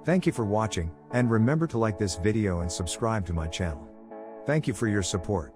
Thank you for watching, and remember to like this video and subscribe to my channel. Thank you for your support.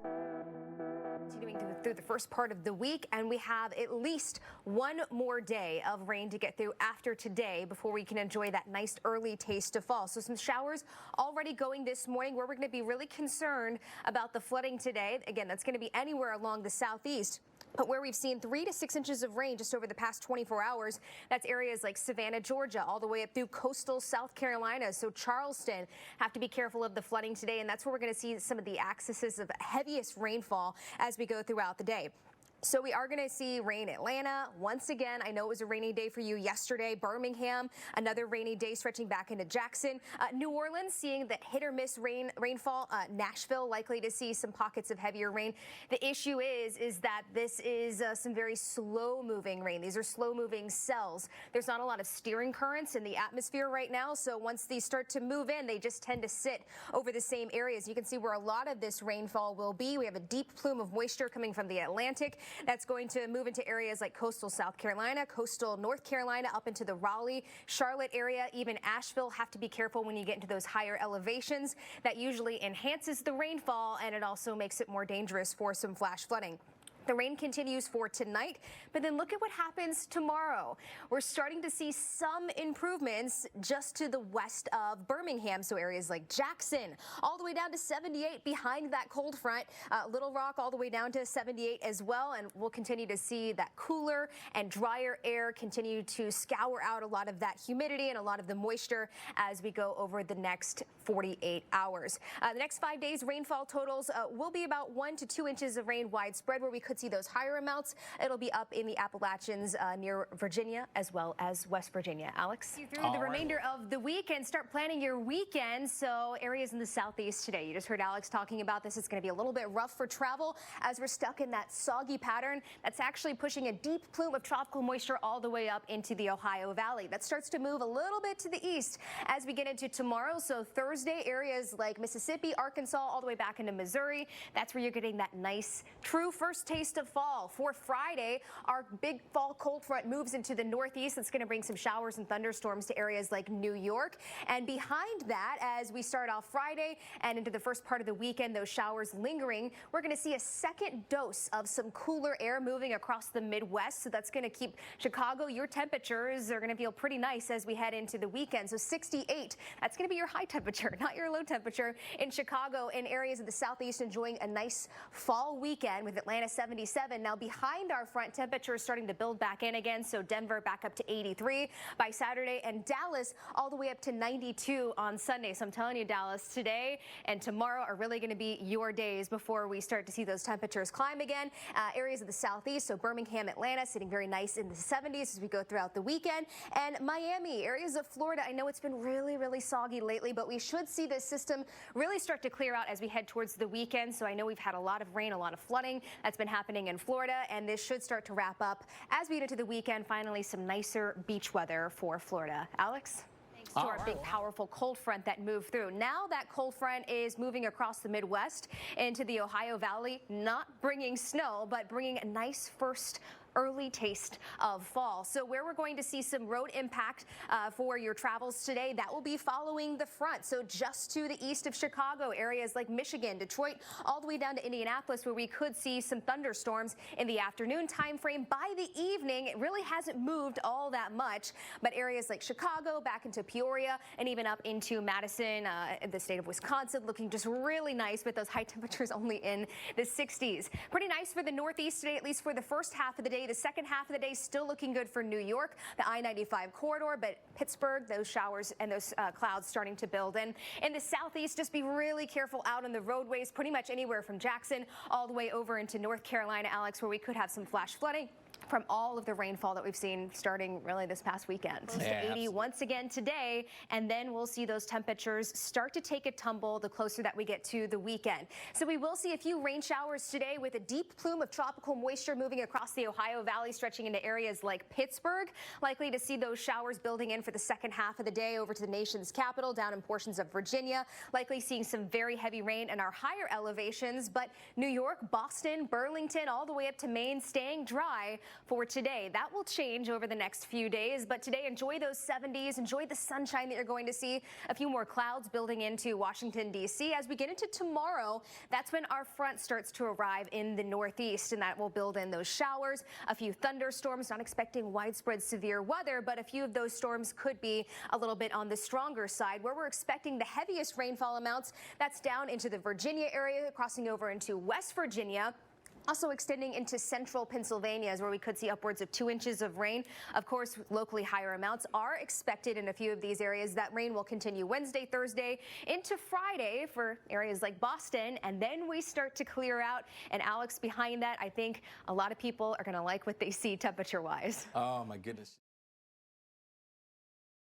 Continuing through the first part of the week, and we have at least one more day of rain to get through after today before we can enjoy that nice early taste of fall. So some showers already going this morning, where we're going to be really concerned about the flooding today. Again, that's going to be anywhere along the southeast. But where we've seen 3 to 6 inches of rain just over the past 24 hours, that's areas like Savannah, Georgia, all the way up through coastal South Carolina. So Charleston, have to be careful of the flooding today, and that's where we're going to see some of the accesses of heaviest rainfall as we go throughout the day. So we are going to see rain Atlanta once again. I know it was a rainy day for you yesterday. Birmingham, another rainy day stretching back into Jackson. New Orleans, seeing that hit or miss rainfall. Nashville, likely to see some pockets of heavier rain. The issue is that this is some very slow moving rain. These are slow moving cells. There's not a lot of steering currents in the atmosphere right now. So once these start to move in, they just tend to sit over the same areas. You can see where a lot of this rainfall will be. We have a deep plume of moisture coming from the Atlantic. That's going to move into areas like coastal South Carolina, coastal North Carolina, up into the Raleigh, Charlotte area, even Asheville. Have to be careful when you get into those higher elevations. That usually enhances the rainfall, and it also makes it more dangerous for some flash flooding. The rain continues for tonight, but then look at what happens tomorrow. We're starting to see some improvements just to the west of Birmingham, so areas like Jackson, all the way down to 78 behind that cold front. Little Rock all the way down to 78 as well, and we'll continue to see that cooler and drier air continue to scour out a lot of that humidity and a lot of the moisture as we go over the next 48 hours. The next 5 days, rainfall totals will be about 1 to 2 inches of rain widespread, where we could see those higher amounts. It'll be up in the Appalachians near Virginia as well as West Virginia. Alex, you through the remainder of the week and start planning your weekend. So areas in the southeast today, you just heard Alex talking about this. It's going to be a little bit rough for travel as we're stuck in that soggy pattern that's actually pushing a deep plume of tropical moisture all the way up into the Ohio Valley. That starts to move a little bit to the east as we get into tomorrow. So Thursday, areas like Mississippi, Arkansas, all the way back into Missouri. That's where you're getting that nice, true first taste of fall. For Friday, our big fall cold front moves into the northeast. It's going to bring some showers and thunderstorms to areas like New York. And behind that, as we start off Friday and into the first part of the weekend, those showers lingering, we're going to see a second dose of some cooler air moving across the Midwest. So that's going to keep Chicago, your temperatures are going to feel pretty nice as we head into the weekend. So 68, that's going to be your high temperature, not your low temperature in Chicago, and areas of the southeast enjoying a nice fall weekend with Atlanta 77. Now behind our front, temperatures starting to build back in again. So Denver back up to 83 by Saturday, and Dallas all the way up to 92 on Sunday. So I'm telling you, Dallas, today and tomorrow are really going to be your days before we start to see those temperatures climb again. Areas of the southeast, so Birmingham, Atlanta, sitting very nice in the 70s as we go throughout the weekend. And Miami, areas of Florida, I know it's been really soggy lately, but we should see this system really start to clear out as we head towards the weekend. So I know we've had a lot of rain, a lot of flooding that's been happening in Florida, and this should start to wrap up as we get into the weekend. Finally, some nicer beach weather for Florida. Alex? Thanks to our big, powerful cold front that moved through. Now that cold front is moving across the Midwest into the Ohio Valley, not bringing snow, but bringing a nice first early taste of fall. So where we're going to see some road impact for your travels today, that will be following the front. So just to the east of Chicago, areas like Michigan, Detroit, all the way down to Indianapolis, where we could see some thunderstorms in the afternoon time frame. By the evening, it really hasn't moved all that much, but areas like Chicago, back into Peoria, and even up into Madison, the state of Wisconsin, looking just really nice with those high temperatures only in the 60s. Pretty nice for the northeast today, at least for the first half of the day. The second half of the day still looking good for New York, the I-95 corridor, but Pittsburgh, those showers and those clouds starting to build in. In the southeast, just be really careful out on the roadways, pretty much anywhere from Jackson all the way over into North Carolina, Alex, where we could have some flash flooding from all of the rainfall that we've seen starting really this past weekend. Close to 80 once again today, and then we'll see those temperatures start to take a tumble the closer that we get to the weekend. So we will see a few rain showers today with a deep plume of tropical moisture moving across the Ohio Valley, stretching into areas like Pittsburgh. Likely to see those showers building in for the second half of the day over to the nation's capital, down in portions of Virginia. Likely seeing some very heavy rain in our higher elevations, but New York, Boston, Burlington, all the way up to Maine, staying dry for today. That will change over the next few days, but today enjoy those 70s, enjoy the sunshine that you're going to see. A few more clouds building into Washington, D.C. As we get into tomorrow, that's when our front starts to arrive in the northeast, and that will build in those showers, a few thunderstorms. Not expecting widespread severe weather, but a few of those storms could be a little bit on the stronger side. Where we're expecting the heaviest rainfall amounts, that's down into the Virginia area, crossing over into West Virginia. Also extending into central Pennsylvania is where we could see upwards of 2 inches of rain. Of course, locally higher amounts are expected in a few of these areas. That rain will continue Wednesday, Thursday into Friday for areas like Boston, and then we start to clear out. And Alex, behind that, I think a lot of people are going to like what they see temperature-wise. Oh, my goodness.